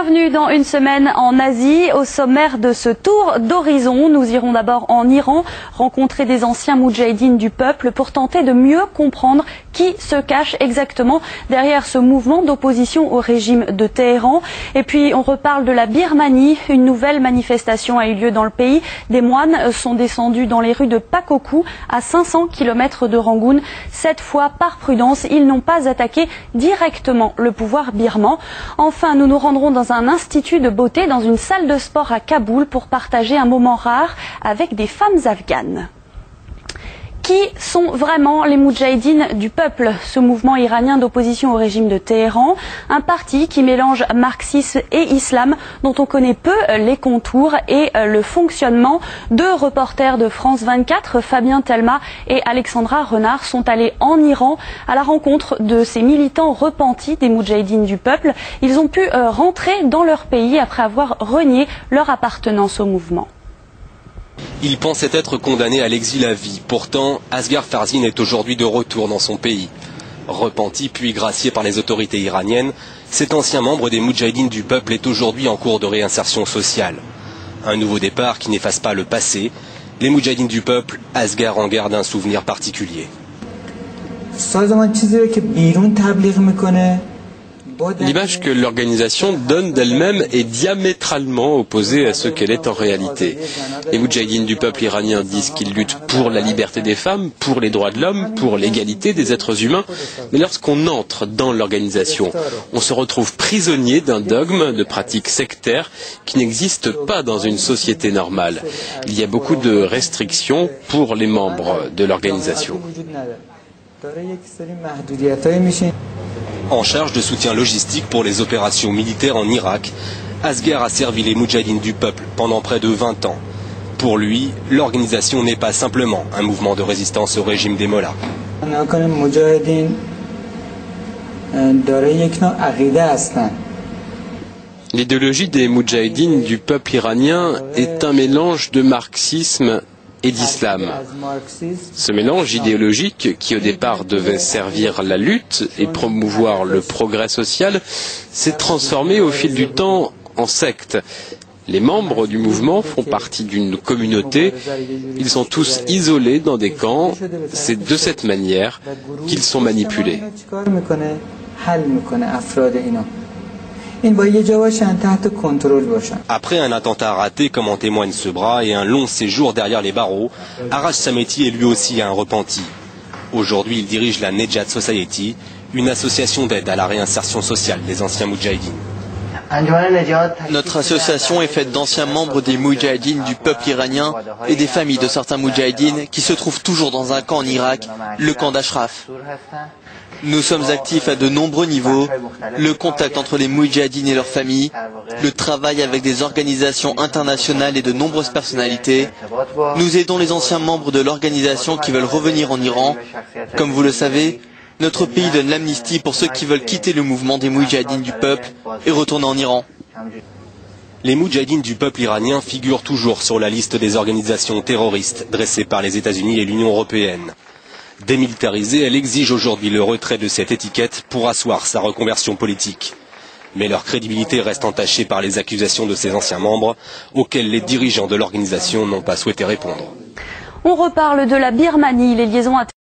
Bienvenue dans une semaine en Asie. Au sommaire de ce tour d'horizon, nous irons d'abord en Iran rencontrer des anciens moudjahidines du peuple pour tenter de mieux comprendre qui se cache exactement derrière ce mouvement d'opposition au régime de Téhéran. Et puis on reparle de la Birmanie. Une nouvelle manifestation a eu lieu dans le pays. Des moines sont descendus dans les rues de Pakoku, à 500 km de Rangoon. Cette fois, par prudence, ils n'ont pas attaqué directement le pouvoir birman. Enfin, nous nous rendrons dans un institut de beauté, dans une salle de sport à Kaboul pour partager un moment rare avec des femmes afghanes. Qui sont vraiment les moudjahidines du peuple? Ce mouvement iranien d'opposition au régime de Téhéran, un parti qui mélange marxisme et islam, dont on connaît peu les contours et le fonctionnement. Deux reporters de France 24, Fabien Telma et Alexandra Renard, sont allés en Iran à la rencontre de ces militants repentis des moudjahidines du peuple. Ils ont pu rentrer dans leur pays après avoir renié leur appartenance au mouvement. Il pensait être condamné à l'exil à vie. Pourtant, Asghar Farzin est aujourd'hui de retour dans son pays. Repenti puis gracié par les autorités iraniennes, cet ancien membre des moudjahidines du peuple est aujourd'hui en cours de réinsertion sociale. Un nouveau départ qui n'efface pas le passé. Les moudjahidines du peuple, Asghar en garde un souvenir particulier. L'image que l'organisation donne d'elle-même est diamétralement opposée à ce qu'elle est en réalité. Les moudjahidines du peuple iranien disent qu'ils luttent pour la liberté des femmes, pour les droits de l'homme, pour l'égalité des êtres humains. Mais lorsqu'on entre dans l'organisation, on se retrouve prisonnier d'un dogme, de pratiques sectaires qui n'existent pas dans une société normale. Il y a beaucoup de restrictions pour les membres de l'organisation. En charge de soutien logistique pour les opérations militaires en Irak, Asghar a servi les moudjahidines du peuple pendant près de 20 ans. Pour lui, l'organisation n'est pas simplement un mouvement de résistance au régime des mollahs. L'idéologie des moudjahidines du peuple iranien est un mélange de marxisme et d'islam. Ce mélange idéologique, qui au départ devait servir la lutte et promouvoir le progrès social, s'est transformé au fil du temps en secte. Les membres du mouvement font partie d'une communauté, ils sont tous isolés dans des camps, c'est de cette manière qu'ils sont manipulés. Après un attentat raté, comme en témoigne ce bras, et un long séjour derrière les barreaux, Arash Sameti est lui aussi un repenti. Aujourd'hui, il dirige la Nejat Society, une association d'aide à la réinsertion sociale des anciens moudjahidines. Notre association est faite d'anciens membres des moudjahidines du peuple iranien et des familles de certains moudjahidines qui se trouvent toujours dans un camp en Irak, le camp d'Ashraf. Nous sommes actifs à de nombreux niveaux, le contact entre les moudjahidines et leurs familles, le travail avec des organisations internationales et de nombreuses personnalités. Nous aidons les anciens membres de l'organisation qui veulent revenir en Iran. Comme vous le savez, notre pays donne l'amnistie pour ceux qui veulent quitter le mouvement des moudjahidines du peuple et retourner en Iran. Les moudjahidines du peuple iranien figurent toujours sur la liste des organisations terroristes dressées par les États-Unis et l'Union européenne. Démilitarisée, elle exige aujourd'hui le retrait de cette étiquette pour asseoir sa reconversion politique. Mais leur crédibilité reste entachée par les accusations de ses anciens membres, auxquelles les dirigeants de l'organisation n'ont pas souhaité répondre. On reparle de la Birmanie. Les liaisons